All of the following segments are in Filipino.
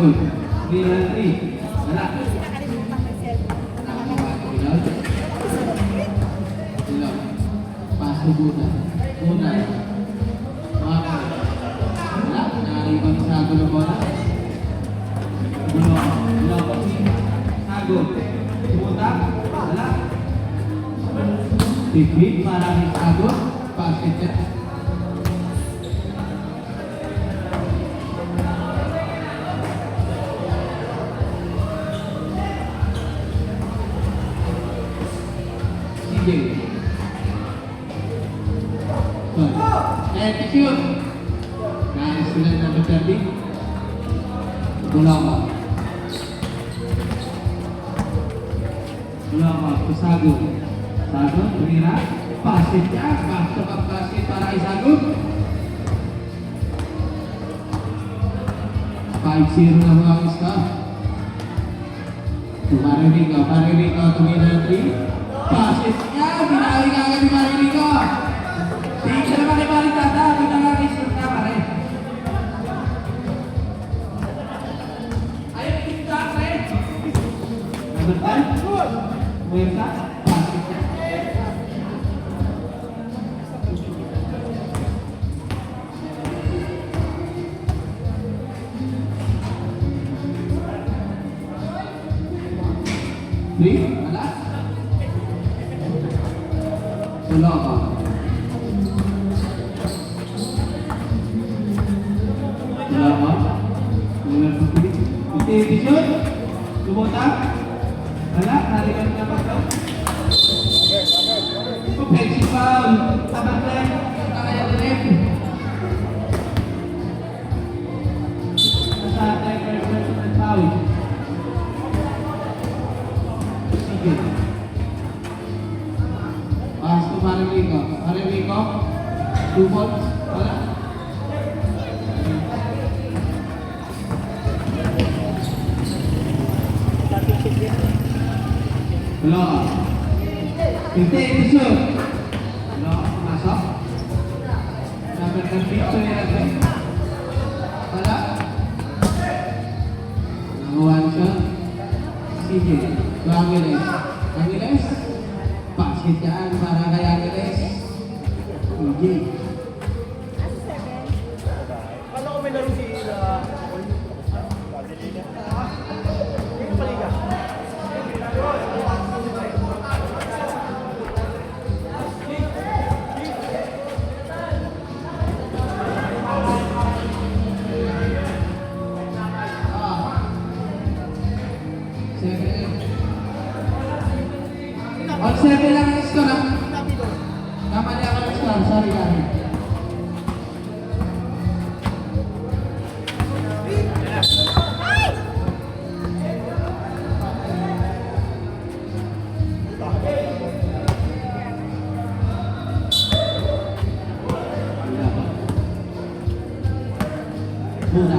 Sagol. 3-3. Wala. Pasubutan. Una. Wala. Nakalipan sa Sagol ng bola. Wala pa si Sagol. Sumunta. Wala. Pipit para ni Sagol. Basket niya. Attitude. Guys, sila na berterdi. Gulawa. Gulawa ke Sagol. Sagol berira. Pasitnya. Cepat pasit para Sagol. 5-0 na mga iska. Maririco, tuminatri. Pasitnya. Binalik agad ni Maririco. Tingnan naman ni Maritata, pinangagisip na pare. Ayaw ikinta pare. Nabertan? Muerta? Pasik niya. Three? Wala? Wala ka. Vision, sumunta. Wala, narikan na ba ito? Offensive foul. Abang left, kaya na left. Nasa attack, personal foul. Sige. Pass to Maririco. Maririco, 2 balls. Wala. Belum. Pintu shoot. Belum masuk. Dapatkan pintu ya guys. Pada. Lawan shot. CJ. Angeles. Angeles. Pasitnya para kayak Angeles. CJ. Ano kung may laro si Observe lang ang score ha. Kamali ako ng score. Sorry kami. Muna.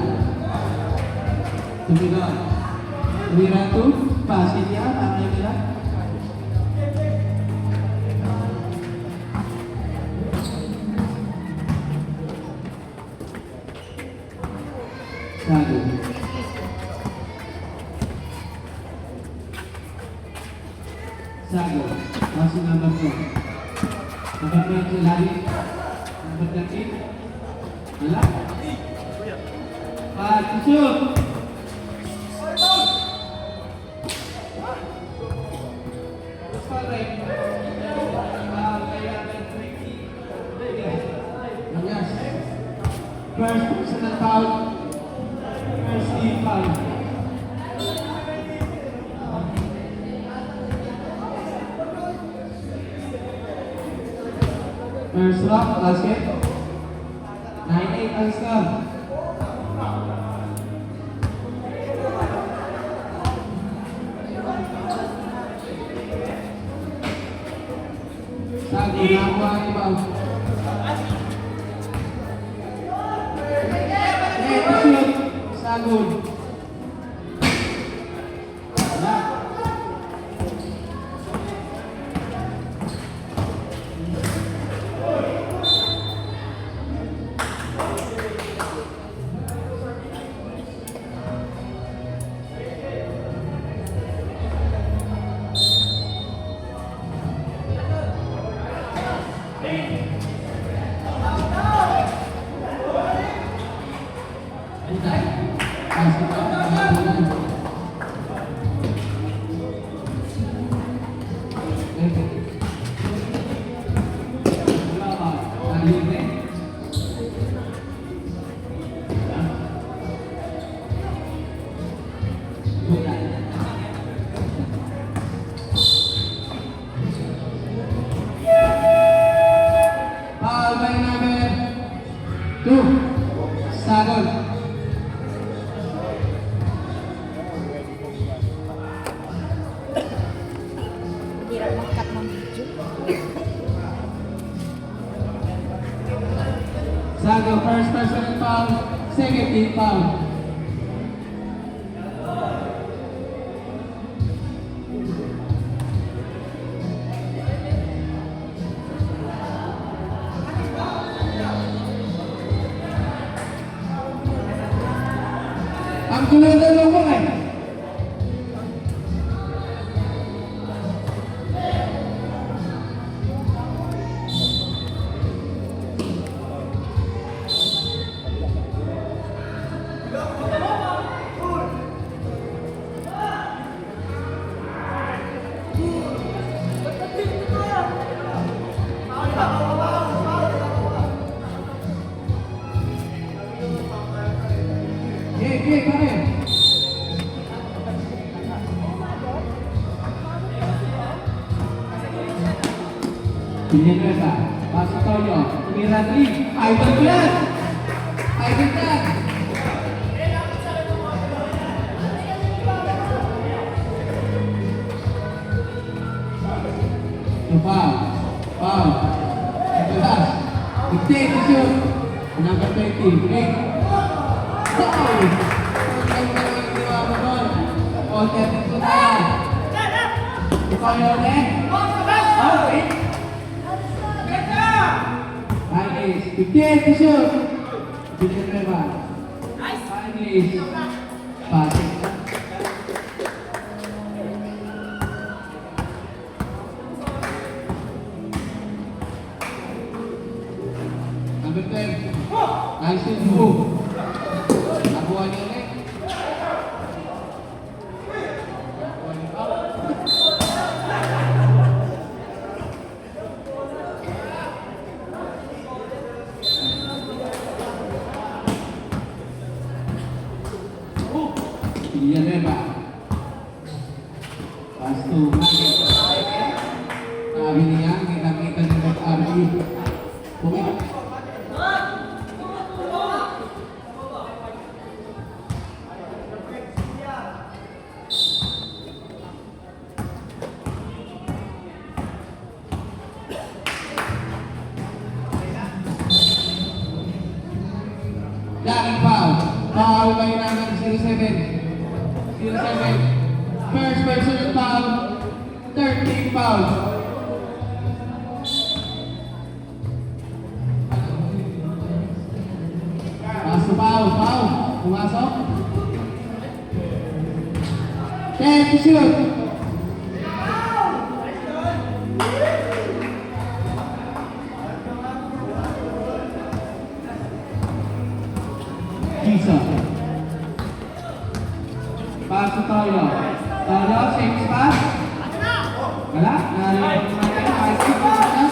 Tumigot. Wiratu. Pasit niya. Tama nila. Sagol. Sagol. Masih number 4. Number 9 lari. Number 13. Wala. Shoot. First personal foul. First team foul. First rock, basket. 9-8 ang score. Sagol, nakuha ang ibaw. Sagol. Wala. Sago, first personal foul, second team foul. Ang gulo ng dalawang eh. Okay, pare. Villanueva, Pastor Toyo, tumira 3, Idol Plan! Idol Plan! Foul, foul, Nicolas, dictate to shoot, number 20, break. Foul! All 32 na yan. Ikaw yun eh. Okay. Nice. 58 to shoot. Villanueva. Nice. Passing. Number 10. Nice move. Nakuha niyo ulit. Villanueva. Pass to Maggie. Sabi niya, kita-kita ni Ref-RG. Bukit. Daring foul. Foul kayo namin 07. 07. First personal foul. 13 foul. Pasok foul. Foul. Pumasok. 10 to shoot. Gisa. Pass to Toyo. Toyo, same spot. Wala? Narinig mo natin. Pass to Toyo.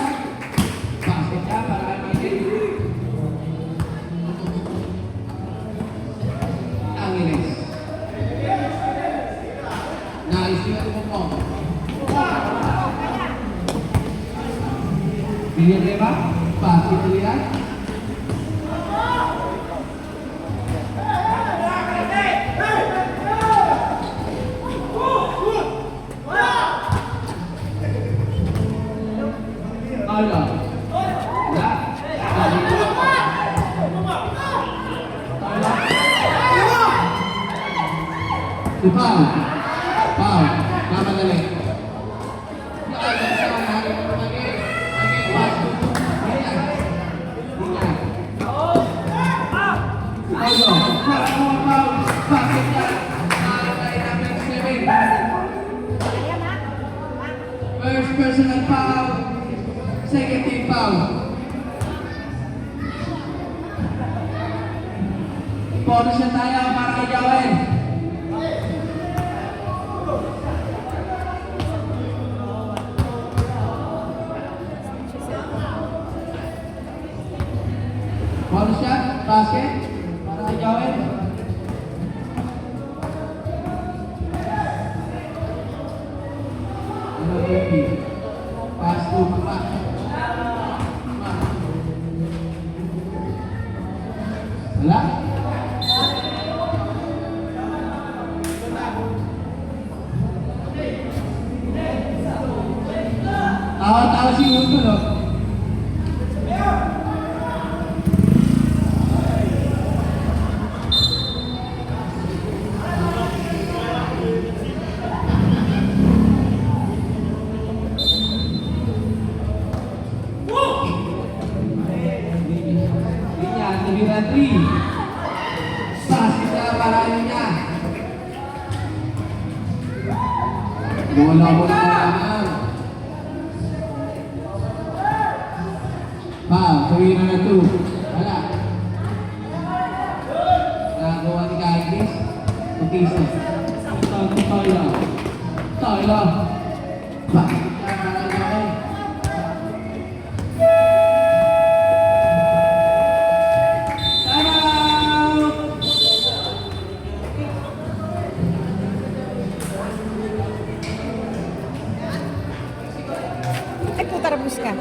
Basket siya para kay Miguel. Angeles. Nice yung tumupong. Villanueva. Basket ulit yan. Toyo. Wala. Si Pao. Pao. Mamadali. First personal foul. Second team foul. Bonus na tayo para kay Joel. Bonus shot, basket para kay Joel. Number 20. Pass to Mapak. Wala. Tawa-tawa si Utol, oh. Linya, tumira 3. Pasis na para niya. Bola-bola naman. Tumira na 2. Wala. Nagawa ni Kagis. Matisa. Tyler. Pasis na para niya. Ay, puta, rabus ka.